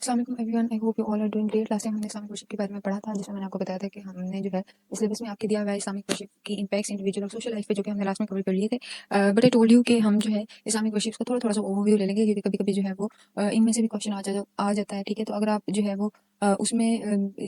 अस्सलाम वालेकुम everyone, I hope you all are doing great. Last time हमने Islamic worship के बारे में पढ़ा था, जिसमें मैंने आपको बताया था कि हमने जो है सिलेबस में आपके दिया हुआ है इस्लामिक वर्शिप की इम्पैक्ट्स इंडिविजुअल और सोशल लाइफ पे, जो कि हमने लास्ट में कवर कर लिए थे। बट आई टोल्ड यू कि हम जो है इस्लामिक वर्शिप का थोड़ा थोड़ा सा ओवरव्यू ले लेंगे, क्योंकि कभी कभी जो है वो इनमें से भी क्वेश्चन आ जाता है। ठीक है, तो अगर आप जो है वो उसमें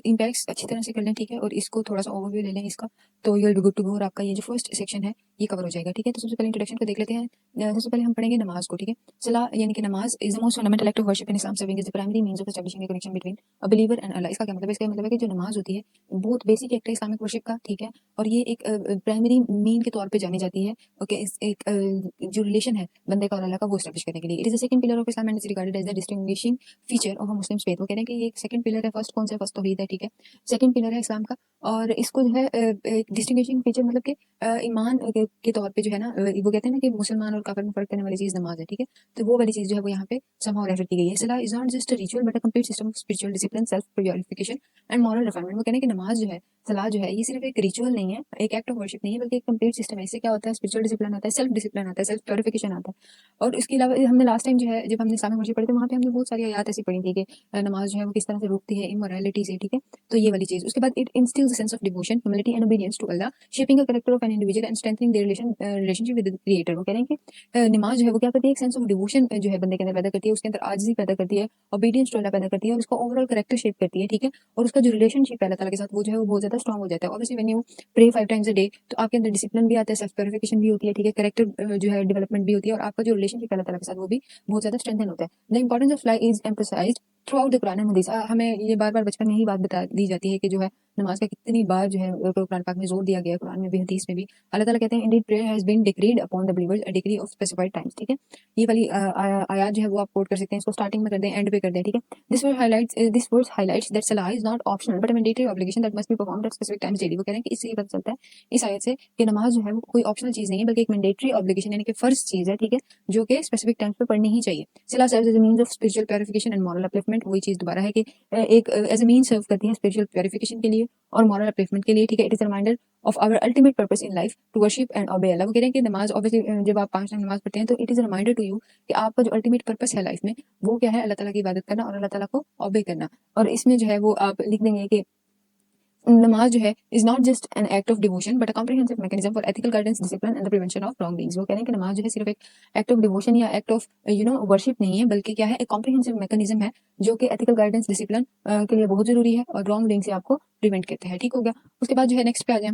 इम्पैक्ट्स अच्छी तरह से कर लें, ठीक है, और इसको थोड़ा सा ओवरव्यू ले लें इसका, तो you will be good to go और आपका ये जो फर्स्ट सेक्शन है ये कवर हो जाएगा। ठीक है, तो सबसे पहले इंट्रोडक्शन को देख लेते हैं। सबसे पहले हम पढ़ेंगे नमाज को। ठीक है, सलाह यानी कि नमाज is the most fundamental act of worship in Islam, serving is the primary means of establishing a connection between a believer and Allah. इसका क्या मतलब है? इसका मतलब है कि जो नमाज होती है बहुत बेसिक एक्ट है इस्लामिक वर्शिप का। ठीक है, और ये एक प्राइमरी मीन के तौर पे जानी जाती है। ओके, इस एक जो रिलेशन है बंदे का और अल्लाह का, वो एस्टैब्लिश करने के लिए। It is the second pillar of Islam and is regarded as the distinguishing feature of a Muslim faith. वो कह रहे हैं कि ये एक सेकंड पिलर है। फर्स्ट कौन सा है? फर्स्ट तौहीद है। ठीक है, सेकंड पिलर है इस्लाम का, और इसको जो है एक डिस्टिंग्विशिंग फीचर मतलब कि ईमान के तौर पे जो है ना, वो कहते हैं ना कि मुसलमान और काफिर में फर्क करने वाली चीज नमाज है। ठीक है, तो वो वाली चीज जो है वो यहाँ पे somehow रेफर की गई है। सलाह is not just a ritual but a complete system of spiritual discipline, self purification and moral refinement. वो कहने कि नमाज जो है, सलाह जो है, ये सिर्फ एक रिचुअल नहीं है, एक एक्ट ऑफ वर्शिप नहीं है, बल्कि एक कंप्लीट सिस्टम है। इससे क्या होता है? स्पिरिचुअल डिसिप्लिन आता है, सेल्फ डिसिप्लिन आता है, सेल्फ प्योरिफिकेशन आता है। और इसके अलावा हमने लास्ट टाइम जो है, जब हमने इस्लामिक वर्शिप पढ़े थे, वहाँ पे हमने बहुत सारी आयत ऐसी पढ़ी थी कि नमाज जो है वो किस तरह से रोकती है इमोरलिटी से। ठीक है, तो ये वाली चीज। उसके बाद it instils a sense of devotion, humility and obedience to Allah, shaping a character of an individual and strengthening their relationship with the creator. वो कह रहे हैं कि नमाज जो है वो क्या करती है? एक सेंस ऑफ डिवोशन जो है बंदे के अंदर पैदा करती है, उसके अंदर आजिज़ी पैदा करती है, ओबीडियंस टू अल्लाह पैदा करती है, और उसका ओवरऑल कैरेक्टर शेप करती है। ठीक है, और उसका जो रिलेशनशिप है अल्लाह ताला के साथ, वो जो है वो बहुत ज्यादा स्ट्रॉन्ग हो जाता है। Obviously when you pray 5 times a day, तो आपके अंदर डिसिप्लिन भी आता है, सेल्फ प्योरिफिकेशन भी होती है। ठीक है, कैरेक्टर जो है डेवलपमेंट भी होती है, और आपका जो रिलेशनशिप है अल्लाह ताला के साथ, वो भी बहुत ज्यादा स्ट्रेंथन होता है। The importance of life is emphasised throughout the Quran and हदीस। हमें ये बार बार बचपन में ही बात बता दी जाती है कि जो है नमाज का कितनी बार जो है कुरान पाक में जोर दिया गया है, कुरान में भी हदीस में भी। अल्लाह ताला कहते हैं, indeed prayer has been decreed upon the believers a degree of specified times. ठीक है, ये वाली आयत जो है वो आप कोट कर सकते हैं, इसको स्टार्टिंग में कर दें, एंड पे कर दें। ठीक है, दिस वर्स हाइलाइट्स दैट सलाह is not optional but a mandatory obligation that must be performed at specific times daily. वो कह रहे हैं कि इससे ये पता चलता है इस आयत से कि नमाज जो है वो कोई ऑप्शनल चीज नहीं है, बल्कि एक मैंडेटरी ऑब्लिगेशन यानी कि फर्ज चीज है। ठीक है, जो कि स्पेसिफिक टाइम्स पे पढ़नी ही चाहिए। सलाह serves as a means of spiritual purification and moral upliftment. वही चीज दोबारा है कि एक एज अ मीन सर्व करती है स्पिरिचुअल प्योरिफिकेशन के लिए और मॉरल अपलिफ्टमेंट के लिए। ठीक है, it is a reminder of our ultimate purpose in life to worship and obey Allah. वो कह रहे हैं कि नमाज ऑब्वियसली जब आप 5 टाइम नमाज पढ़ते हैं, तो it is a reminder to you कि आपका जो अल्टीमेट पर्पस है लाइफ में, वो क्या है? अल्लाह ताला की इबादत करना और अल्लाह ताला को ओबे करना। और इसमें जो है वो आप लिख देंगे कि नमाज जो है is not just an act of devotion but a comprehensive mechanism for ethical guidance, discipline and the prevention of wrong doings. वो कह रहे हैं कि नमाज जो है सिर्फ एक एक्ट ऑफ डिवोशन या एक्ट ऑफ वर्शिप नहीं है, बल्कि क्या है? एक कॉम्प्रिहेंसिव मैकेनिज्म है, जो कि एथिकल गाइडेंस, डिसिप्लिन के लिए बहुत जरूरी है, और रॉन्ग डूइंग से आपको प्रिवेंट करता है। ठीक हो गया। उसके बाद जो है नेक्स्ट पे आ जाए।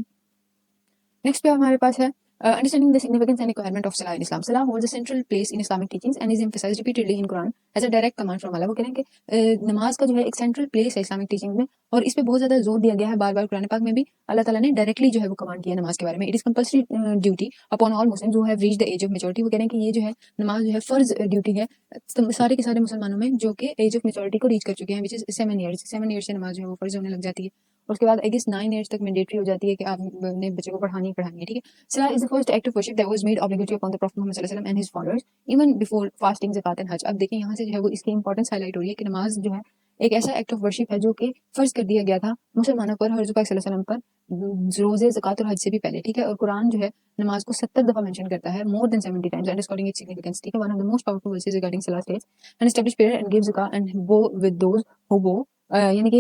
नेक्स्ट पे हमारे पास है understanding the significance and requirement of सलाह इन इस्लाम। सलाह holds a central place in Islamic teachings and is emphasised repeatedly in Quran as a direct command from Allah. वो कह रहे हैं कि नमाज का जो है एक सेंट्रल प्लेस है इस्लामिक टीचिंग में, और इस पे बहुत ज्यादा जोर दिया गया है बार बार कुरान पाक में भी। अल्लाह ताला ने डायरेक्टली जो है वो कमांड किया नमाज के बारे में। It is compulsory duty upon all Muslims who have reached the age of maturity. वो कह रहे हैं कि ये जो है नमाज जो है फर्ज ड्यूटी है सारे के सारे मुसलमानों में जो कि एज ऑफ मेच्योरिटी को रीच कर चुके हैं, विच इज 7 ईयर्स। 7 ईयर्स से नमाज जो है वो फर्ज होने लग जाती है। उसके बाद आई गेस 9 ईयर्स तक मैंडेटरी हो जाती है कि आपने बच्चे को पढ़ानी ही पढ़ानी है। ठीक है, Salah is the first act of worship that was made obligatory upon the Prophet Muhammad sallallahu alaihi wasallam and his followers even before fasting, zakat and hajj. अब देखिए यहाँ से जो है वो इसकी इंपॉर्टेंस हाईलाइट हो रही है कि नमाज जो है एक ऐसा एक्ट ऑफ वर्शिप है जो कि फर्ज कर दिया गया था मुसलमानों पर, हजरत पाक सल्लल्लाहु अलैहि वसल्लम पर रोजे, ज़कात और हज से भी पहले। ठीक है, और कुरान जो है नमाज को 70 दफा मेंशन करता है, more than 70 times, understanding its significance. ठीक है, one of the most powerful verses regarding सलाह states and establish prayer and give ज़कात and go with those who go. यानी कि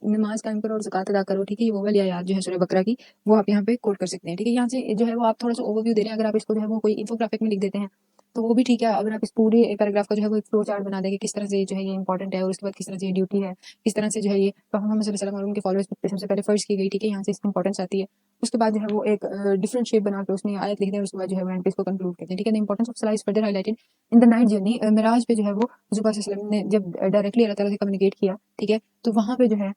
नमाज कायम करो और ज़कात अदा करो। ठीक है, ये वो वाली आयत जो है सूरह बकरा की, वो आप यहाँ पे कोट कर सकते हैं। ठीक है, यहाँ से जो है वो आप थोड़ा सा ओवरव्यू दे रहे हैं। अगर आप इसको जो है वो कोई इन्फोग्राफिक में लिख देते हैं तो वो भी ठीक है। अगर आप इस पूरे पैराग्राफ का जो है वो एक फ्लो चार्ट बना देंगे, किस तरह से जो है ये इंपॉर्टेंट है, और उसके बाद किस तरह से ये ड्यूटी है, किस तरह से जो है ये प्रॉफेट मोहम्मद सल्लल्लाहु अलैहि वसल्लम और उनके फॉलोअर्स पे सबसे पहले फर्ज की गई। ठीक है, यहाँ से इसकी इंपॉर्टेंस आती है। उसके बाद जो है वो एक डिफरेंट शेप बना के उसमें आयत लिख दें, और उसके बाद जो है वो एंड पे इसको कंक्लूड करते हैं। ठीक है, द इंपॉर्टेंस ऑफ सलाह is further highlighted in the night journey. मिराज पे जो है वो हुज़ूर पाक सल्लल्लाहु अलैहि वसल्लम ने जब डायरेक्टली अल्लाह ताला से कम्युनिकेट किया, ठीक है, तो वहाँ पे जो है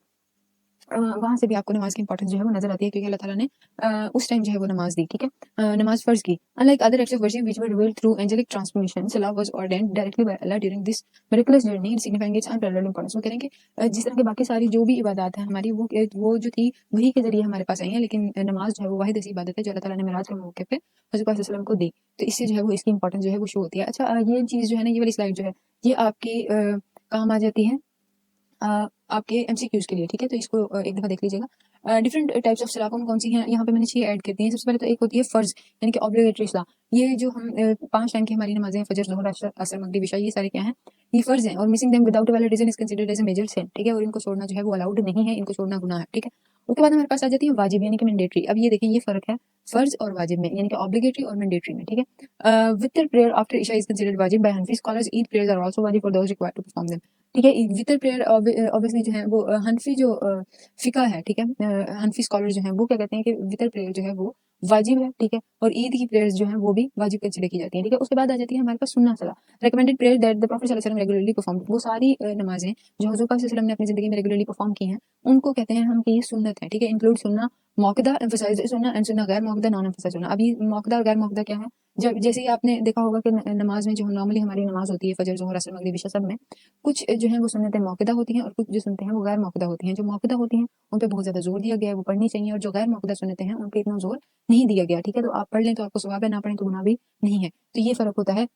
वहाँ से भी आपको नमाज की इंपॉर्टेंस जो है वो नजर आती है, क्योंकि अल्लाह ताला ने उस टाइम जो है वो नमाज दी। ठीक है, नमाज फर्ज की। Unlike other acts of worship which were revealed through angelic transformation, सलाह was ordained directly by Allah during this miraculous journey, signifying its unparalleled importance. वो कह रहे हैं कि जिस तरह की बाकी सारी जो भी इबादत है हमारी, वो जो थी वही के जरिए हमारे पास आई है, लेकिन नमाज जो है वो वाहिद ऐसी इबादत है जो अल्लाह ताला ने मिराज के मौके पे हज़रत पाक सल्लल्लाहु अलैहि वसल्लम को दी। तो इससे जो है वो इसकी इंपॉर्टेंस जो है वो शो होती है। अच्छा, ये चीज़ जो है ना, ये वाली स्लाइड जो है ये आपकी काम आ जाती है आपके एमसीक्यूज के लिए। ठीक है, तो इसको एक दफा देख लीजिएगा। डिफरेंट टाइप्स ऑफ सलाह कौन कौन सी हैं, यहाँ पे मैंने 6 ऐड कर दी हैं। सबसे पहले तो एक होती है फर्ज यानी कि ऑब्लिगेटरी सलाह। ये जो हम 5 टाइम की हमारी नमाज़ें हैं, फजर, ज़ोहर, असर, मगरिब, इशा, ये सारे क्या हैं? ये फ़र्ज़ हैं और missing them without a valid reason is considered as a major sin, ठीक है? और इनको छोड़ना जो है वो अलाउड नहीं है, इनको छोड़ना गुनाह है, ठीक है? उसके बाद हमारे पास आ जाती है वाजिब यानी कि मैंडेटरी। अब ये देखें ये फ़र्क है फ़र्ज़ और वाजिब में, यानी कि ऑब्लिगेटरी और मैंडेटरी में, ठीक है? वित्र प्रेयर आफ्टर इशा इज़ कंसिडर्ड वाजिब by Hanafi scholars, Eid prayers are also वाजिब for those required to perform them, ठीक है? वित्र प्रेयर ऑब्वियसली जो है वो हनफी जो फ़िक़्ह है, ठीक है? हनफी स्कॉलर जो हैं वो क्या कहते हैं कि वित्र प्रेयर जो है वो वाजिब है, ठीक है? और ईद की प्रेयर्स जो हैं वो भी वाजिब कंसीडर की जाती हैं, ठीक है? उसके बाद आ जाती है हमारे पास सुन्नह सलाह, recommended prayer that the prophet सल्लल्लाहु अलैहि वसल्लम रेगुलरली परफॉर्म्ड। वो सारी नमाज़ें जो हुज़ूर पाक सल्लल्लाहु अलैहि वसल्लम ने अपनी ज़िंदगी में रेगुलरली परफॉर्म की हैं, उनको कहते हैं हम कि ये सुन्नत है, ठीक है? इंक्लूड सुन्नह मौक़दा, एम्फसाइज़्ड सुन्नह एंड सुन्नह गैर मौक़दा, नॉन एम्फसाइज़्ड सुन्नह। अब ये मौक़दा और गैर मौक़दा क्या है? जब जैसे ही आपने देखा होगा कि नमाज़ में जो नॉर्मली हमारी नमाज़ होती है फजर, ज़ोहर, असर, मगरिब, इशा सब में कुछ जो है वो सुन्नतें मौक़दा होती हैं और कुछ जो सुन्नतें हैं वो गैर मौक़दा होती हैं। जो मौक़दा होती हैं उन पे बहुत ज़्यादा ज़ोर दिया गया है, वो पढ़नी चाहिए, और जो गैर मौक़दा सुन्नतें हैं उन पे इतना ज़ोर नहीं दिया गया, ठीक है? तो आप पढ़ लें तो आपको सवाब है, ना पढ़ें तो गुनाह भी नहीं है। तो ये फ़र्क होता है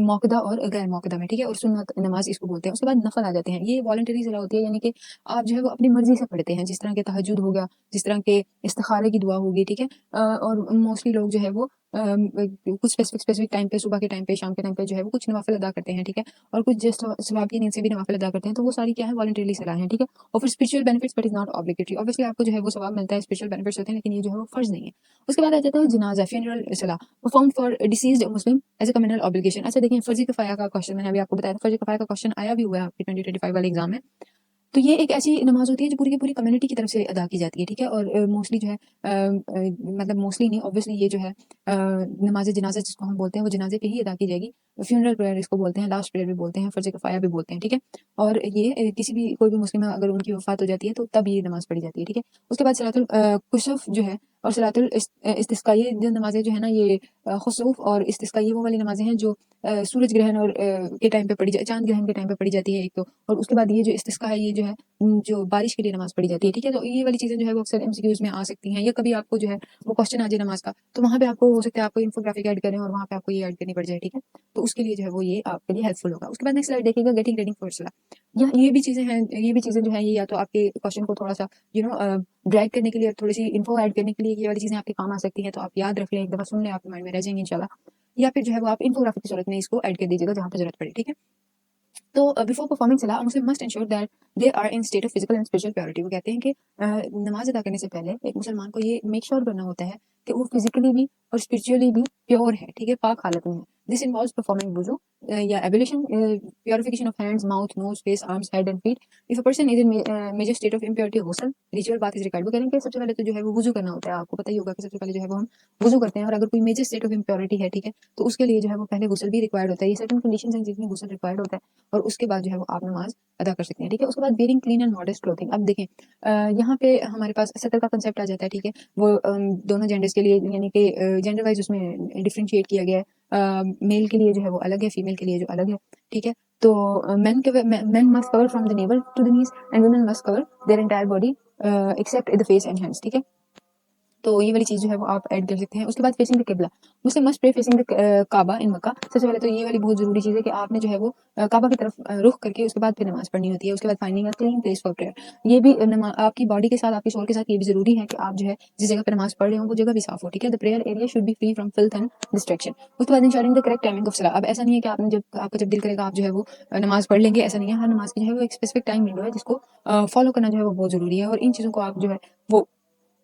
मौक़दा और गैर मौक़दा में, ठीक है? और सुन्नत नमाज़ इसको बोलते हैं। उसके बाद नफ़ल आ जाते हैं। ये वॉलंटरी सलाह होती है, यानी कि आप जो है वो अपनी मर्ज़ी से पढ़ते हैं, जिस तरह के तहज्जुद हो गया, जिस तरह के इस्तिख़ारे की दुआ होगी, ठीक है? और मोस्टली लोग जो है वो कुछ स्पेसिफ़िक टाइम पे, सुबह के टाइम पे, शाम के टाइम पे जो है वो कुछ नवाफ़िल अदा करते हैं, ठीक है? और कुछ जस्ट सवाब की नीयत से भी नवाफ़िल अदा करते हैं, तो वो सारी क्या है वॉलंटरीली सलाह है, ठीक है? और फिर spiritual benefits but is not obligatory. Obviously आपको जो है वो सवाब मिलता है, स्पिरिचुअल बेनिफिट्स होते हैं, लेकिन ये जो है वो फ़र्ज़ नहीं है। उसके बाद आ जाता है जनाज़ा, फ्यूनरल सलाह, performed for deceased Muslim as a communal obligation. अच्छा देखिए, फ़र्ज़ किफ़ाया का क्वेश्चन मैंने अभी आपको बताया था, फ़र्ज़ किफ़ाया का क्वेश्चन आया भी हुआ है आपके 2025 वाले एग्ज़ाम में। तो ये एक ऐसी नमाज़ होती है जो पूरी की पूरी कम्युनिटी की तरफ से अदा की जाती है, ठीक है? और मोस्टली जो है मतलब मोस्टली नहीं, ऑब्वियसली ये जो है नमाज़ जनाज़ा जिसको हम बोलते हैं वो जनाज़े पे ही अदा की जाएगी। फ्यूनरल प्रेयर इसको बोलते हैं, लास्ट प्रेयर भी बोलते हैं, फ़र्ज़ किफ़ाया भी बोलते हैं, ठीक है? और ये किसी भी कोई भी मुस्लिम है अगर उनकी वफ़ात हो जाती है तो तब ये नमाज़ पढ़ी जाती है, ठीक है? उसके बाद सलातुल कुसुफ़ जो है और सलातुल इस्तिस्क़ा, ये जो नमाज़ें जो है ना ये खुसूफ़ और इस्तिस्क़ा ये वो वाली नमाज़ें हैं जो सूरज ग्रहण और के टाइम पे पढ़ी चाँद ग्रहण के टाइम पे पढ़ी जाती है एक तो। और उसके बाद ये जो इस्तिस्क़ा है ये जो है जो बारिश के लिए नमाज़ पढ़ी जाती है, ठीक है? तो ये वाली चीज़ें जो है वो अक्सर एमसीक्यूज़ में आ सकती हैं, या कभी आपको जो है वो क्वेश्चन आ जाए नमाज़ का, तो वहाँ पे आपको हो सकता है आपको इन्फोग्राफिक ऐड करें और वहाँ पे आपको ये ऐड करनी पड़ जाए, ठीक है? तो उसके लिए जो है वो ये आपके लिए हेल्पफुल होगा। उसके बाद नेक्स्ट स्लाइड देखिएगा, गेटिंग रेडी फॉर सलाह। ये भी चीज़ें हैं, ये भी चीज़ें जो हैं ये या तो आपके क्वेश्चन को थोड़ा-सा ड्रैग करने के लिए, थोड़ी-सी इन्फो ऐड करने के लिए ये वाली चीज़ें आपके काम आ सकती हैं, तो आप याद रख लें, एक दफ़ा सुन लें, आपके माइंड में रह जाएँगी इंशाल्लाह। या फिर जो है वो आप इन्फोग्राफिक की सूरत में इसको ऐड कर दीजिएगा जहाँ पे ज़रूरत पड़े, ठीक है? तो बिफोर परफॉर्मिंग सलाह, a Muslim must ensure that they are in state of physical and spiritual purity. वो कहते हैं कि नमाज अदा करने से पहले एक मुसलमान को ये मेक श्योर करना होता है कि वो फिजिकली भी और स्पिरिचुअली भी प्योर है, ठीक है? पाक हालत में है। दिस इन्वॉल्व्स परफॉर्मिंग वुज़ू या ablution, purification of hands, mouth, nose, face, arms, head and feet. If a person is in major state of impurity, गुस्ल, रिचुअल बाथ इज रिक्वायर्ड। वो कह रहे हैं कि सबसे पहले तो जो है वो वुज़ू करना होता है। आपको पता ही होगा कि सबसे पहले जो है वो हम वुज़ू करते हैं, और अगर कोई मेजर स्टेट ऑफ इम्प्योरिटी है, ठीक है? तो उसके लिए जो है वो पहले गुस्ल भी रिक्वायर्ड होता है। ये सर्टेन कंडीशंस हैं जिसमें गुस्ल रिक्वायर्ड होता है, और उसके बाद जो है वो आप नमाज अदा कर सकते हैं, ठीक है? उसके बाद wearing clean and modest clothing. अब देखें यहाँ पे हमारे पास सतर का कंसेप्ट आ जाता है, ठीक है? वो दोनों जेंडर्स के लिए, यानी कि जेंडर वाइज उसमें डिफरेंशिएट किया गया है। मेल के लिए जो है वो अलग है, फीमेल के लिए जो अलग है, ठीक है? तो men must cover from the navel to the knees and women must cover their entire body except the face and hands, ठीक है? तो ये वाली चीज़ जो है वो आप ऐड कर सकते हैं। उसके बाद फेसिंग द किबला, मुस्लिम मस्ट प्रे फेसिंग द काबा इन मक्का। सबसे पहले तो ये वाली बहुत ज़रूरी चीज़ है कि आपने जो है वो काबा की तरफ रुख करके उसके बाद फिर नमाज़ पढ़नी होती है। उसके बाद finding a clean place for prayer, ये भी आपकी बॉडी के साथ, आपकी सोल के साथ ये भी ज़रूरी है कि आप जो है जिस जगह पे नमाज़ पढ़ रहे हो वो जगह भी साफ़ हो, ठीक है? The prayer area should be free from filth and distraction. उसके बाद ensuring the correct timing of सलाह। अब ऐसा नहीं है कि आपने जब आपका जब दिल करेगा आप जो है वो नमाज़ पढ़ लेंगे, ऐसा नहीं है। हर नमाज़ की जो है वो एक स्पेसिफिक टाइम विंडो है जिसको फॉलो करना जो है वो बहुत ज़रूरी है, और इन चीज़ों को आप जो है वो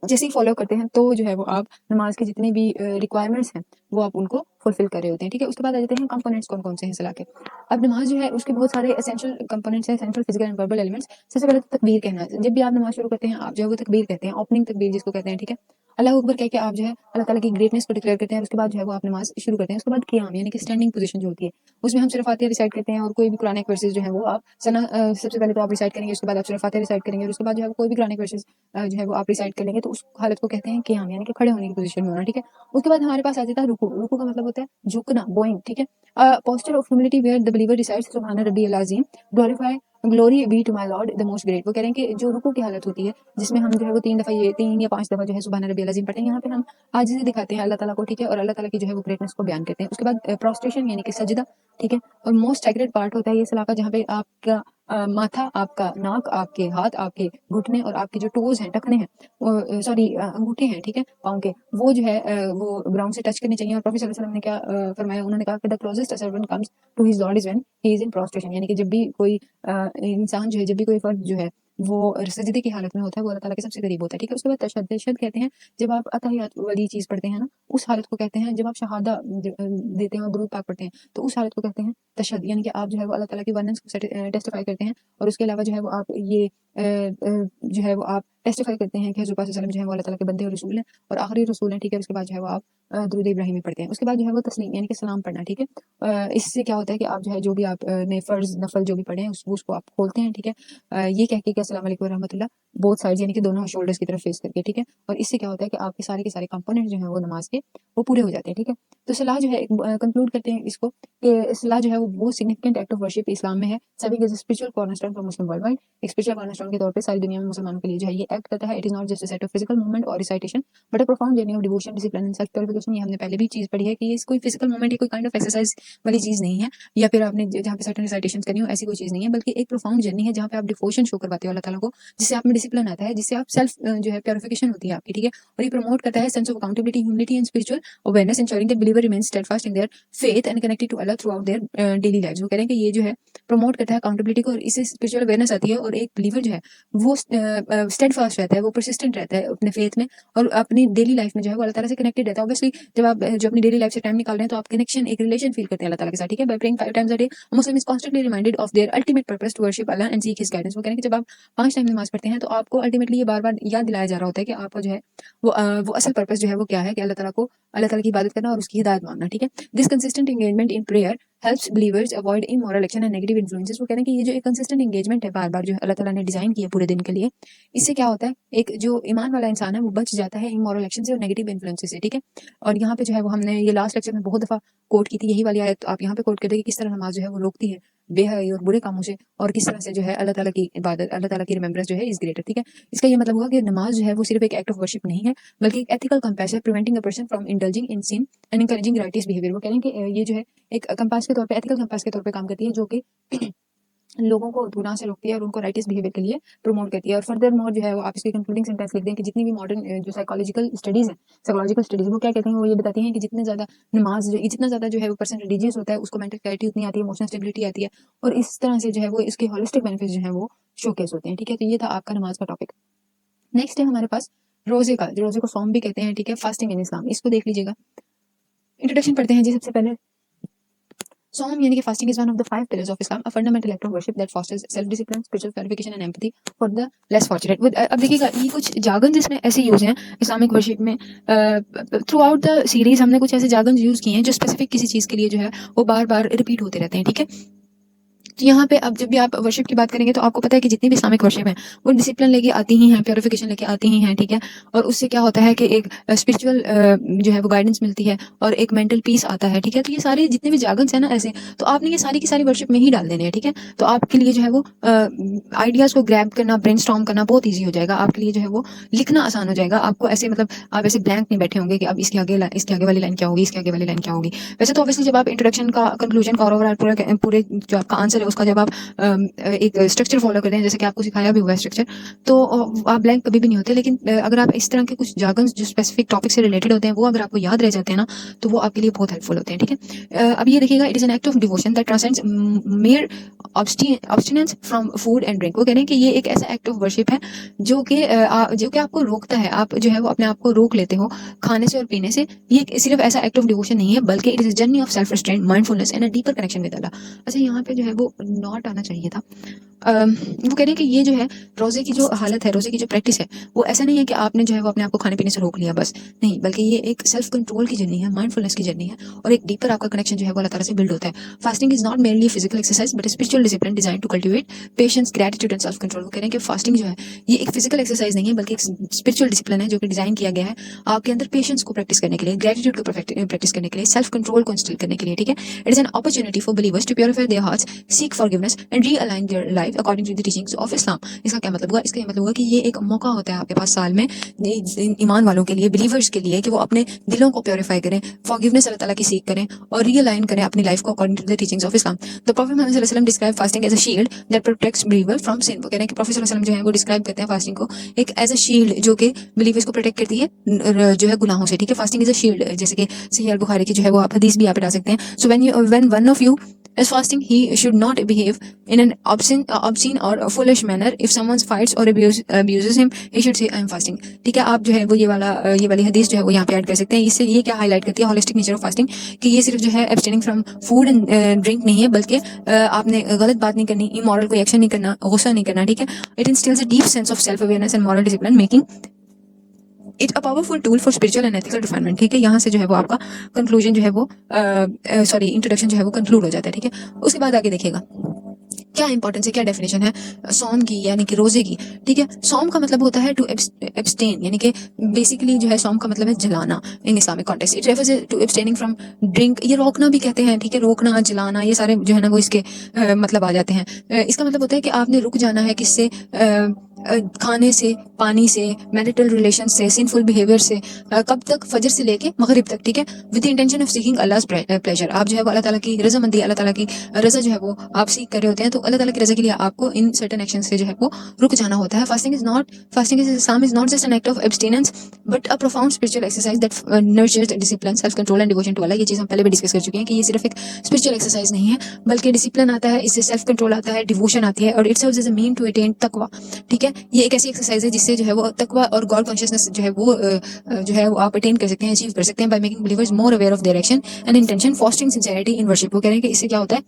जैसे ही फॉलो करते हैं तो जो है वो आप नमाज के जितने भी रिक्वायरमेंट्स हैं वो आप उनको फुलफिल कर रहे होते हैं, ठीक है? उसके बाद आ जाते हैं कंपोनेंट्स कौन कौन से हैं सलाह के। अब नमाज जो है उसके बहुत सारे एसेंशियल कंपोनेंट्स हैं, essential physical and verbal elements. सबसे पहले तो तकबीर कहना है। जब भी आप नमाज शुरू करते हैं आप जो है वो तकबीर कहते हैं, ओपनिंग तकबीर जिसको कहते हैं, ठीक है? अल्लाह अकबर कह के आप जो है अल्लाह ताला की ग्रेटनेस को डिक्लेयर करते हैं, उसके बाद जो है वो आप नमाज शुरू करते हैं। उसके बाद क़ियाम यानी कि स्टैंडिंग पोजीशन जो होती है, उसमें हम सूरह फातिहा रिसाइट करते हैं, और कोई भी कुरानिक वर्सेस जो है वो आप सबसे पहले तो आप रिसाइट करेंगे, उसके बाद आप सूरह फातिहा रिसाइट करेंगे, और उसके बाद जो है कोई भी कुरानिक वर्सेस जो है वो आप रिसाइट कर लेंगे, तो उस हालत को कहते हैं क़ियाम यानी कि खड़े होने की पोजीशन में होना, ठीक है? उसके बाद हमारे पास आ जाता है रुकू। रुकू का मतलब होता है झुकना, बोइंग, ठीक है? Posture of humility where the believer recites सुब्हान रब्बियल अज़ीम, glorify glory be to my lord the most great. वो कह रहे हैं कि जो रुकू की हालत होती है जिसमें हम जो है वो 3 दफ़ा, ये 3 या 5 दफ़ा जो है सुब्हान रब्बियल अज़ीम पढ़ते हैं, यहाँ पे हम आजिज़ी दिखाते हैं अल्लाह ताला को, ठीक है? और अल्लाह ताला की जो है वो ग्रेटनेस को बयान करते हैं। उसके बाद प्रोस्ट्रेशन यानी कि सजदा, ठीक है? और मोस्ट सेक्रेड पार्ट होता है ये सलाह का, जहाँ पे आपका माथा आपका, नाक आपके, हाथ आपके, घुटने और आपके जो टोज हैं, टखने हैं, सॉरी अंगूठे हैं, ठीक है, पाँव के, वो जो है वो ग्राउंड से टच करने चाहिए। और प्रॉफिट सल्लल्लाहु अलैहि वसल्लम ने क्या फरमाया, उन्होंने कहा कि the closest a servant comes to his lord is when he is in prostration, यानी कि जब भी कोई इंसान जो है, जब भी कोई फर्द जो है वो सजदे की हालत में होता है, वो अल्लाह ताला के सबसे करीब होता है, ठीक है। उसके बाद तशहद, तशहद कहते हैं जब आप अतहियात वाली चीज़ पढ़ते हैं ना, उस हालत को कहते हैं। जब आप शहादा देते हैं और दुरूद पाक पढ़ते हैं, तो उस हालत को कहते हैं तशहद, यानी कि आप जो है वो अल्लाह ताला की वननेस को टेस्टिफाई करते हैं। और उसके अलावा जो है वो आप ये जो है वो आप टेस्टिफाई करते हैं कि हज़रत पाक सल्लल्लाहु अलैहि वसल्लम जो है वो अल्लाह ताला के बंदे और रसूल हैं और आखिरी रसूल हैं, ठीक है। उसके बाद जो है वो आप दुरूद इब्राहिमी पढ़ते हैं। उसके बाद जो है वो तस्लीम, यानी कि सलाम पढ़ना, ठीक है। इससे क्या होता है कि आप जो है जो भी आप ने फ़र्ज़ नफ़ल जो भी पढ़े हैं उसको आप खोलते हैं, ठीक है। ये कह के कि अस्सलाम वालेकुम रहमतुल्लाह, बोथ साइड्स, यानी कि दोनों शोल्डर्स की तरफ फेस करके, ठीक है। और इससे क्या होता है कि आपके सारे के सारे कंपोनेंट जो हैं वो नमाज के वो पूरे हो जाते हैं, ठीक है। तो सलाह जो है कंक्लूड करते हैं इसको कि सलाह जो है वो बहुत सिग्निफिकेंट एक्ट ऑफ वर्शिप इस्लाम में है। Serving as a spiritual cornerstone for Muslim worldwide, एक स्पिरिचुअल कॉर्नरस्टोन के तौर पे सारी दुनिया में मुसलमानों के लिए जो है ये एक्ट करता है। It is not just a set of physical movement और recitation but a profound journey of devotion, discipline and self purification. ये हमने पहले भी चीज पढ़ी है कि ये कोई फिजिकल मूवमेंट या कोई काइंड ऑफ एक्सरसाइज वाली चीज नहीं है, या फिर आपने जहाँ पे सर्टेन रिसाइटेशन करनी हो ऐसी कोई चीज नहीं है, बल्कि एक प्रोफाउंड जर्नी है जहाँ पे आप डिवोशन शो करवाते हो अल्लाह ताला को, जिससे आप में डिसिप्लिन आता है, जिससे आप सेल्फ जो है प्योरिफिकेशन होती है आपकी, ठीक है। और ये प्रमोट करता है sense of accountability, humility and spiritual awareness, ensuring that believer remains steadfast in their faith and connected to Allah throughout their daily lives। वो कह रहे हैं कि ये जो है प्रमोट करता है अकाउंटेबिलिटी को और इससे स्पिरिचुअल अवेयरनेस आती है और एक बिलीवर जो है वो स्टेडफास्ट रहता है, वो परसिस्टेंट रहता है अपने फेथ में और अपनी डेली लाइफ में जो है वो अल्लाह ताला से कनेक्टेड रहता है। ऑब्वियसली जब आप जो अपनी डेली लाइफ से टाइम निकाल रहे हैं तो आप कनेक्शन, एक रिलेशन फील करते हैं अल्लाह ताला के साथ, ठीक है। By praying 5 times a day a Muslim is constantly reminded of their ultimate purpose to worship Allah and seek his guidance। वो कह रहे हैं कि जब आप 5 टाइम नमाज पढ़ते हैं तो आपको अल्टीमेटली ये बार-बार याद दिलाया जा रहा होता है कि आपका जो है वो असल पर्पस जो है वो क्या है, कि अल्लाह ताला की इबादत करना और उसकी हिदायत मांगना, ठीक है। This consistent engagement in prayer helps believers avoid immoral action and negative influences. वो कह रहे हैं कि ये जो एक कंसिस्टेंट एंगेजमेंट है बार-बार जो अल्लाह ताला ने डिजाइन किया पूरे दिन के लिए, इससे क्या होता है, एक जो ईमान वाला इंसान है वो बच जाता है इमोरल एक्शन से और नेगेटिव इन्फ्लुएंसेस से, ठीक है। और यहाँ पे जो है वो हमने ये लास्ट लेक्चर में बहुत दफा कोट की थी यही वाली आयत, आप यहाँ पे कोट कर देंगे किस तरह नमाज जो है वो रोकती है बेहयाई और बुरे कामों से, और किस तरह से जो है अल्लाह ताला की इबादत, अल्लाह ताला की रिमेम्बरेंस जो है इज ग्रेटर, ठीक है। इसका ये मतलब हुआ कि नमाज जो है वो सिर्फ एक एक्ट ऑफ वर्शिप नहीं है, बल्कि एक एथिकल कंपास है, preventing a person from indulging in sin and encouraging righteous behavior। वो कह रहे हैं कि ये जो है एक कंपास के तौर पे, एथिकल कंपास के तौर पे काम करती है, जो कि लोगों को गुनाह से रोकती है और उनको राइटियस बिहेवियर के लिए प्रमोट करती है। और फर्दर मोर जो है वो आप इसकी कंक्लूडिंग सेंटेंस लिख दें कि जितनी भी मॉडर्न जो साइकोलॉजिकल स्टडीज है, साइकोलॉजिकल स्टडीज वो क्या कहते हैं, वो ये बताती हैं कि जितने ज़्यादा नमाज जो जितना ज़्यादा जो है वो पर्सन रिलीजियस होता है उसको मेंटल क्लैरिटी उतनी आती है, इमोशनल स्टेबिलिटी आती है, और इस तरह से जो है वो इसके होलिस्टिक बेनिफिट्स जो है वो शोकेस होते हैं, ठीक है। तो ये था आपका नमाज का टॉपिक। नेक्स्ट है हमारे पास रोजे का, जो रोजे को सौम भी कहते हैं, ठीक है, फास्टिंग इन इस्लाम, इसको देख लीजिएगा। इंट्रोडक्शन पढ़ते हैं जी सबसे पहले। Sawm यानी कि fasting is one of the 5 pillars of Islam, a fundamental act of worship that fosters self-discipline, spiritual purification and empathy for the less fortunate। अब देखिएगा ये कुछ जागन्स इसमें ऐसे यूज हैं इस्लामिक वर्शिप में। थ्रू आउट द सीरीज हमने कुछ ऐसे जागन्स यूज किए हैं जो स्पेसिफिक किसी चीज़ के लिए जो है वो बार बार रिपीट होते रहते हैं, ठीक है। तो यहाँ पे अब जब भी आप वर्शिप की बात करेंगे तो आपको पता है कि जितनी भी इस्लामिक वर्शिप है वो डिसिप्लिन लेके आती ही हैं, प्योरिफिकेशन लेके आती ही हैं, ठीक है। और उससे क्या होता है कि एक स्पिरिचुअल जो है वो गाइडेंस मिलती है और एक मेंटल पीस आता है, ठीक है। तो ये सारे जितने भी जागन्स हैं ना ऐसे, तो आपने ये सारी की सारी वर्शिप में ही डाल देने हैं, ठीक है। तो आपके लिए जो है वो आइडियाज़ को ग्रैब करना, ब्रेनस्टॉर्म करना बहुत ईजी हो जाएगा आपके लिए, जो है वो लिखना आसान हो जाएगा आपको। ऐसे मतलब आप ऐसे ब्लैंक नहीं बैठे होंगे कि अब इसके आगे वाली लाइन क्या होगी, इसके आगे वाली लाइन क्या होगी। वैसे तो ऑब्वियसली जब आप इंट्रोडक्शन का, कंक्लूजन का और ओवरऑल पूरे जो आपका आंसर है उसका जब आप एक स्ट्रक्चर फॉलो करते हैं, जैसे कि आपको सिखाया भी हुआ है स्ट्रक्चर, तो आप ब्लैंक कभी भी नहीं होते। लेकिन अगर आप इस तरह के कुछ जागन्स जो स्पेसिफिक टॉपिक से रिलेटेड होते हैं वो अगर आपको याद रह जाते हैं ना, तो वो आपके लिए बहुत हेल्पफुल होते हैं, ठीक है। अब ये देखिएगा, it is an act of devotion that transcends mere abstinence from food and drink. वो कह रहे हैं कि ये एक ऐसा एक्ट ऑफ वर्शिप है जो कि आपको रोकता है, आप जो है वो अपने आप को रोक लेते हो खाने से और पीने से। ये सिर्फ ऐसा एक्ट ऑफ डिवोशन नहीं है, बल्कि it is a journey of self restraint, mindfulness and a deeper connection with Allah. अच्छा, यहाँ पे जो है वो नॉट आना चाहिए था। वो कह रहे हैं कि ये जो है रोजे की जो हालत है, रोजे की जो प्रैक्टिस है, वो ऐसा नहीं है कि आपने जो है वो अपने आप को खाने पीने से रोक लिया बस, नहीं, बल्कि ये एक सेल्फ कंट्रोल की जर्नी है, माइंडफुलनेस की जर्नी है, और एक डीपर आपका कनेक्शन जो है वो अल्लाह ताला से बिल्ड होता है। Fasting is not merely physical exercise but spiritual discipline design to cultivate patience, gratitude and self control. वो कह रहे हैं कि फास्टिंग जो है ये एक फिजिकल एक्सरसाइज नहीं है, बल्कि एक स्पिरिचुअल डिसिप्लिन है जो कि डिजाइन किया गया है आपके अंदर पेशेंस को प्रैक्टिस करने के लिए, ग्रेटिट्यूड को प्रैक्टिस करने के लिए, सेल्फ कंट्रोल को इंस्टिल करने के लिए, ठीक है। It is an opportunity for believers to purify their hearts, seek forgiveness and realign their life according to the teachings of Islam. इसका क्या मतलब हुआ? इसका ये मतलब हुआ कि ये एक मौका होता है आपके पास साल में ईमान वालों के लिए, बिलीवर्स के लिए, कि वो अपने दिलों को प्योरीफाई करें, फॉरगिवनेस अल्लाह ताला की सीख करें और रीअलाइन करें अपनी लाइफ को according to the teachings of Islam. The prophet Muhammad सल्लल्लाहु अलैहि वसल्लम describe fasting as a shield that protects believer from sin. वो कह रहे हैं कि प्रॉफेट सल्लल्लाहु अलैहि वसल्लम जो है वो डिस्क्राइब करते हैं फास्टिंग को एक एज अ शील्ड जो कि बिलीवर्स को प्रोटेक्ट करती है जो है गुनाहों से. ठीक है, फास्टिंग इज अ शील्ड, जैसे कि सही अल बुखारी की जो है वो आप हदीस भी यहाँ पे डाल सकते हैं. So when one of you is fasting, he should not behave in an obscene or a foolish manner. If someone fights or abuses him, he should say I am fasting. ठीक है, आप जो है वो ये वाली हदीस जो है वो यहाँ पे ऐड कर सकते हैं. इससे ये क्या हाईलाइट करती है? होलिस्टिक नेचर ऑफ फास्टिंग, कि ये सिर्फ जो है abstaining from food and drink नहीं है, बल्कि आपने गलत बात नहीं करनी, इमोरल कोई एक्शन नहीं करना, गुस्सा नहीं करना. ठीक है, it instils a deep sense of self awareness and moral discipline, making its a powerful tool for spiritual and ethical refinement. ठीक है, यहाँ से जो है वो आपका कंक्लूजन जो है वो इंट्रोडक्शन जो है वो कंक्लूड हो जाता है. ठीक है, उसके बाद आगे देखिएगा क्या इंपॉर्टेंस है, क्या डेफिनेशन है सौम की यानी कि रोजे की. ठीक है, सौम का मतलब होता है टू एब्सटेन, यानी कि बेसिकली जो है सौम का मतलब है जलाना in Islamic context. It refers to abstaining from drink, ये रोकना भी कहते हैं. ठीक है, रोकना, जलाना, ये सारे जो है ना वो इसके मतलब आ जाते हैं. इसका मतलब होता है कि आपने रुक जाना है किससे, खाने से, पानी से, मैरिटल रिलेशन से, सिंफुल बिहेवियर से. कब तक? फजर से लेके मगरिब तक. ठीक है, with the intention of seeking Allah's pleasure. आप जो है वो अल्लाह ताला की रजामंदी, अल्लाह ताला की रजा जो है वो आप सीख कर रहे होते हैं. तो अल्लाह ताला की रजा के लिए आपको इन सर्टेन एक्शन से जो है वो रुक जाना होता है. Fasting is not just an act of abstinence but a profound spiritual exercise that nurtures discipline, self control and devotion to Allah. ये चीज हम पहले भी डिस्कस कर चुके हैं कि ये सिर्फ एक स्पिरिचुअल एक्सरसाइज नहीं है, बल्कि डिसिप्लिन आता है, इससे सेल्फ कंट्रोल आता है, डिवोशन आती है, और it serves as a mean to attain तकवा. ठीक है, ये एक ऐसी एक्सरसाइज है जिससे जो है वो तकवा और गॉड कॉन्शियसनेस जो है वो आप अटेन कर सकते हैं, अचीव कर सकते हैं, by making believers more aware of their action and intention, fostering sincerity in worship. वो कह रहे हैं कि इससे क्या होता है,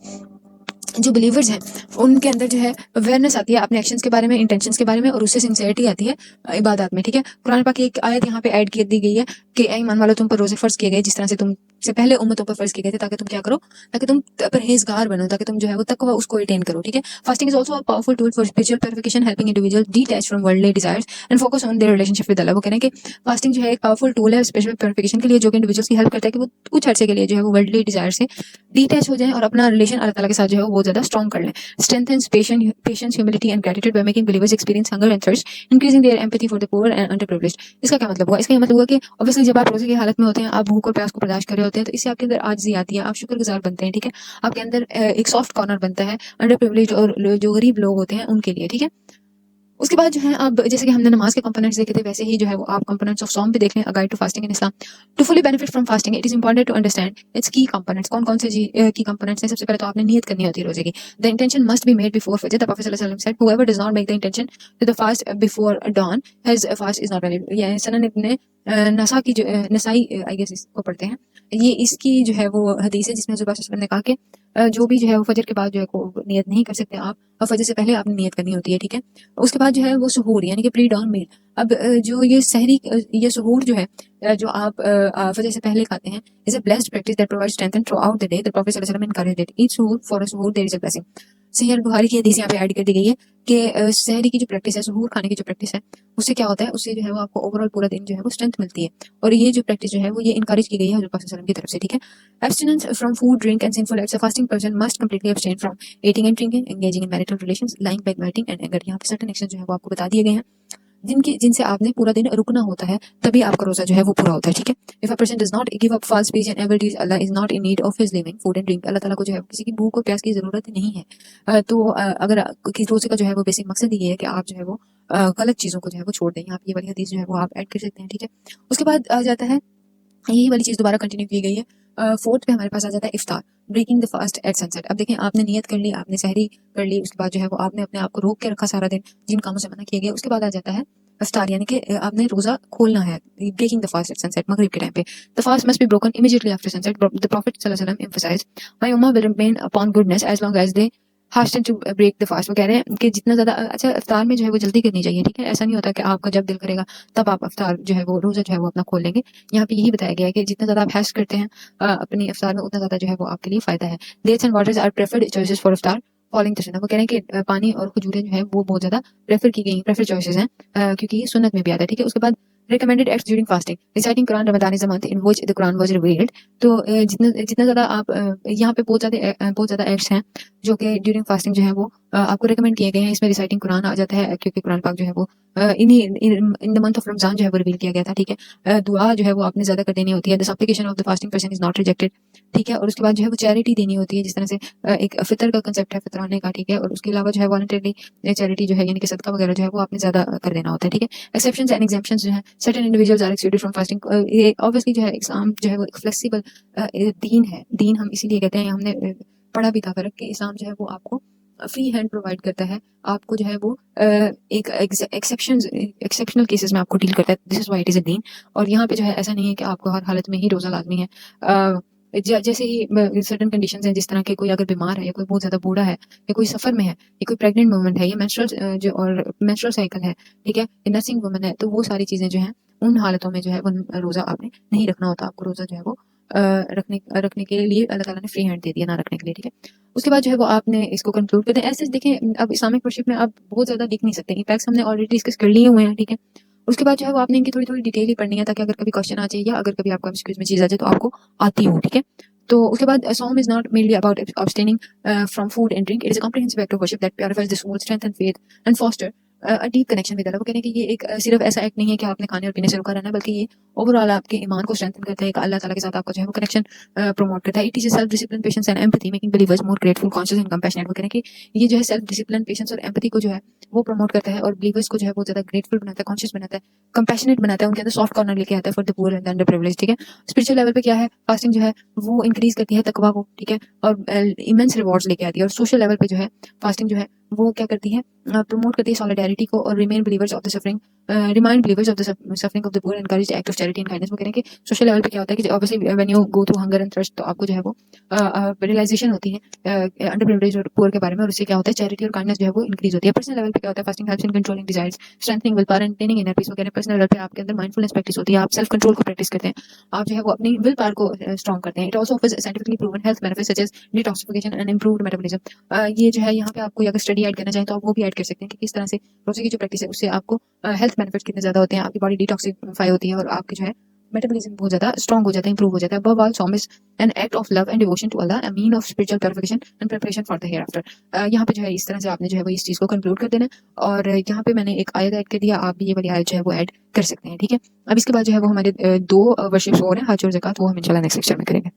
जो बिलीवर्स हैं उनके अंदर जो है अवेयरनेस आती है अपने एक्शंस के बारे में, इंटेंशंस के बारे में, और उससे सिंसियरिटी आती है इबादत में. ठीक है, कुरान पाक की एक आयत यहाँ पे ऐड कर दी गई है कि ऐ ईमान वालों, तुम पर रोजे फर्ज किए गए जिस तरह से तुम से पहले उम्मतों पर फर्ज किए गए थे, ताकि तुम क्या करो, ताकि तुम परहेजगार बनो, ताकि तुम जो है वो तकवा उसको अटेन करो. ठीक है, fasting is also a powerful tool for spiritual purification, helping individual detach from worldly desires and focus on their relationship with Allah. वो कह रहे हैं कि फास्टिंग जो है एक पावरफुल टूल है स्पिरिचुअल प्यूरिफिकेशन के लिए, जो कि इंडिविजुअल्स की हेल्प करता है कि वो कुछ अर्से के लिए जो है वो वर्ल्डली डिजायर से डिटैच हो जाएं और अपना रिलेशन अल्लाह ताला के साथ जो है वो बहुत ज्यादा स्ट्रॉन्ग कर लें. Strengthens patience, humility, and gratitude by making believers experience hunger and thirst, increasing their empathy for the poor and underprivileged. इसका क्या मतलब हुआ? इसका ये मतलब हुआ कि obviously जब आप रोजे की हालत में होते हैं, आप भूख और प्यास को बर्दाश्त कर रहे होते हैं, तो इससे आपके अंदर आजिज़ी आती है, आप शुक्रगुजार बनते हैं. ठीक है, आपके अंदर एक सॉफ्ट कॉर्नर बनता है अंडर प्रिविलेज और जो गरीब लोग होते हैं उनके लिए. ठीक है, उसके बाद जो है अब जैसे कि हमने नमाज के कंपोनेंट्स देखे थे, वैसे ही जो है वो आप कंपोनेंट्स ऑफ सॉम भी देख लें, a guide to fasting in Islam. To fully benefit from fasting it is important to understand its key components. कौन कौन से की कंपोनेंट्स हैं? सबसे पहले तो आपने नियत करनी होती है रोजे की. The intention must be made before फजर. द प्रॉफेट सल्लल्लाहु अलैहि वसल्लम said whoever does not make the intention to the fast before dawn his fast is not valid. ये सनन इब्न नसा की जो नसाई आई गेस इसको पढ़ते हैं, ये इसकी जो है वो हदीस है जिसमें हज़रत सल्लल्लाहु अलैहि वसल्लम ने कहा कि जो भी जो है वो फजर के बाद जो है को नियत नहीं कर सकते आप, और फजर से पहले आपने नियत करनी होती है. ठीक है, उसके बाद जो है वो सुहूर यानी कि प्री डॉन मील. अब जो ये सहरी, ये सुहूर जो है जो आप फजर से पहले खाते हैं, is a blessed practice that provides strength throughout the day. The prophet सल्लल्लाहु अलैहि वसल्लम एनकरेज्ड इट. ईच सुहूर फॉर अ सुहूर देयर इज अ ब्लेसिंग. सही अल बुखारी की हदीस यहाँ पे ऐड कर दी गई है कि सहरी की जो प्रैक्टिस है, सुहूर खाने की जो प्रैक्टिस है, उससे क्या होता है, उससे जो है वो आपको ओवरऑल पूरा दिन जो है वो स्ट्रेंथ मिलती है. और ये जो प्रैक्टिस जो है वो ये इनकरेज की गई है हज़रत सल्लल्लाहु अलैहि वसल्लम की तरफ से. ठीक है, abstinence from food, drink and sinful acts. A fasting person must completely abstain from eating and drinking, engaging in marital relations, lying, backbiting and anger. यहाँ पे सर्टेन एक्शन जो है वो आपको बता दिए गए हैं जिनसे आपने पूरा दिन रुकना होता है, तभी आपका रोजा जो है वो पूरा होता है. ठीक है, if a person does not give up fast speech and evil deeds, Allah is not in need of his leaving food and drink. Allah ताला को जो है किसी की भूख और प्यास की जरूरत नहीं है. तो अगर किसी रोजे का जो है वो बेसिक मकसद ये है कि आप जो है वो गलत चीजों को जो है वो छोड़ दें. यहाँ पे ये वाली हदीस जो है वो आप ऐड कर सकते हैं. ठीक है, उसके बाद आ जाता है यही वाली चीज दोबारा कंटिन्यू की गई है. फोर्थ पे हमारे पास आ जाता है iftar, breaking the fast at sunset. अब देखें, आपने नियत कर ली, आपने सहरी कर ली, उसके बाद जो है वो आपने अपने आप को रोक के रखा सारा दिन जिन कामों से मना किया गया. उसके बाद आ जाता है इफ्तार, यानी कि आपने रोजा खोलना है, breaking the fast at sunset, मगरिब के टाइम पे. The fast must be broken immediately after sunset. The prophet सल्लल्लाहु अलैहि वसल्लम emphasised my ummah will remain upon goodness as long as they hasten to break the fast. वो कह रहे हैं कि जितना ज्यादा अच्छा इफ्तार में जो है वो जल्दी करनी चाहिए. ठीक है, ऐसा नहीं होता कि आपका जब दिल करेगा तब आप इफ्तार जो है वो रोजा जो है वो अपना खोल लेंगे. यहाँ पे यही बताया गया है कि जितना ज्यादा आप हैस्ट करते हैं अपनी इफ्तार में, उतना ज्यादा जो है वो आपके लिए फायदा है. Dates and waters are preferred choices for iftar following the sunnah. वो कह रहे हैं कि पानी और खजूरें जो है वो बहुत ज्यादा प्रेफर की गई, प्रेफर चॉइसेस हैं क्योंकि ये सुन्नत में भी आता है. ठीक है, उसके बाद recommended acts during fasting. Reciting Quran Ramadan is a month in which the Quran was revealed. तो जितना जितना ज़्यादा आप यहाँ पे बहुत ज़्यादा एक्ट्स हैं जो कि ड्यूरिंग फास्टिंग जो है वो आपको रिकमेंड किए गए हैं। इसमें रिसाइटिंग कुरान आ जाता है क्योंकि कुरान पाक जो है वो in the month of Ramzan जो है वो रिवील किया गया था। ठीक है, दुआ जो है वो आपने ज़्यादा कर देनी होती है। The supplication of the fasting person is not rejected. ठीक है, और उसके बाद जो है वो चैरिटी देनी होती है, जिस तरह से एक फितर का कंसेप्ट है फितराने का। ठीक है, और उसके अलावा जो है वॉलंटरी चैरिटी जो है यानी कि सदका वगैरह जो है वो आपने ज़्यादा कर देना होता है। ठीक है, एक्सेप्शंस एंड एग्जेम्पशंस जो है, certain individuals are excluded from fasting. ये ऑब्वियसली जो है इस्लाम जो है वो एक फ्लेक्सिबल दीन है। दीन हम इसीलिए कहते हैं, हमने पढ़ा भी था फर्क कि इस्लाम जो है वो आपको फ्री हैंड प्रोवाइड करता है। आपको जो है वो एक एक्सेप्शनल केसेस में आपको डील करता है। This is why it is अ दीन। और यहाँ पे जो है ऐसा नहीं है कि आपको हर हालत में ही रोजा लाजमी है। जैसे ही सर्टन कंडीशंस हैं, जिस तरह के कोई अगर बीमार है या कोई बहुत ज़्यादा बूढ़ा है या कोई सफ़र में है या कोई प्रेग्नेंट वुमन है या मेंस्ट्रुअल साइकिल है, ठीक है, या नर्सिंग वुमन है, तो वो सारी चीज़ें जो हैं उन हालतों में जो है वो रोज़ा आपने नहीं रखना होता। आपको रोज़ा जो है वो रखने के लिए अल्लाह ताला ने फ्री हैंड दे दिया ना रखने के लिए। ठीक है, उसके बाद जो है वो आपने इसको कंक्लूड कर दें। ऐसे देखें, अब इस्लामिक वर्शिप में आप बहुत ज़्यादा देख नहीं सकते, इम्पैक्ट्स हमने ऑलरेडी डिस्कस कर लिए हुए हैं। ठीक है, उसके बाद जो है वो आपने इनकी थोड़ी-थोड़ी डिटेल ही पढ़नी है ताकि अगर कभी क्वेश्चन आ जाए या अगर कभी आपको एमसीक्यूज़ में चीज़ आ जाए तो आपको आती हो। ठीक है, तो उसके बाद sawm is not mainly about abstaining from food and drink. It is a comprehensive act of worship that purifies the soul, strengthen faith and foster a deep connection with Allah. वो कह रहे हैं कि ये एक सिर्फ ऐसा एक्ट नहीं है कि आपने खाने और पीने से रुका रहना है, बल्कि ये ओवरऑल आपके ईमान को स्ट्रेंथन करता है, एक अल्लाह ताला के साथ आपका जो है वो कनेक्शन प्रमोट करता है। It is self discipline, patience and empathy, making believers more grateful, conscious and compassionate. वो कह रहे हैं कि ये जो है सेल्फ डिसिप्लिन, पेशेंस और एम्पैथी को जो है वो प्रमोट करता है और बिलीवर्स को जो है वो ज़्यादा ग्रेटफुल बनाता है, कॉन्शियस बनाता है, कंपैशनेट बनाता है, उनके अंदर सॉफ्ट कॉर्नर लेके आता है for the poor and under privileged. ठीक है, स्पिरिचुअल लेवल पे क्या है, फास्टिंग जो है वो इंक्रीज करती है तकवा को। ठीक है, और इमेंस रिवॉर्ड्स लेके आती है। और सोशल लेवल पे जो है फास्टिंग जो है वो क्या करती है, प्रमोट करती है सॉलिडारिटी को और remind believers of the suffering of the poor, encourage act of charity and kindness. वो कह रहे हैं कि सोशल लेवल पे क्या होता है कि obviously when you go through hunger and thirst तो आपको जो है वो रियलाइजेशन होती है अंडर प्रिविलेज और पुअर के बारे में, और उससे क्या होता है चैरिटी और काइंडनेस जो है वो इंक्रीज होती है। पर्सनल लेवल पे क्या होता है, fasting helps in controlling desires, strengthening will power and tending inner peace. वो कह रहे हैं पर्सनल लेवल पे आपके अंदर माइंडफुलनेस प्रैक्टिस होती है, आप सेल्फ कंट्रोल को प्रैक्टिस करते हैं, आप जो है वो अपनी विल पावर को स्ट्रॉन्ग करते हैं। It also offers scientifically proven health benefits such as detoxification and improved metabolism. ये जो है यहाँ पे आपको अगर स्टडी ऐड करना चाहें तो आप वो भी ऐड कर सकते हैं कि किस तरह से रोजे की जो प्रैक्टिस है उससे आपको हेल्थ बेनिफिट्स कितने ज़्यादा होते हैं, आपकी बॉडी डिटॉक्सिफाई होती है और आपके जो है मेटाबॉलिज्म बहुत ज़्यादा स्ट्रॉन्ग हो जाता है, इंप्रूव हो जाता है। Above all sawm is an act of love and devotion to Allah, a mean of spiritual purification and preparation for the hereafter. यहाँ पे जो है इस तरह से आपने जो है वो इस चीज़ को कंक्लूड कर देना है। और यहाँ पे मैंने एक आयत ऐड कर दिया, आप भी ये वाली आयत जो है वो ऐड कर सकते हैं। ठीक है, अब इसके बाद जो है वो हमारे दो वर्शिप्स और हैं, हज और ज़कात, वो हम इंशाल्लाह नेक्स्ट लेक्चर में करेंगे।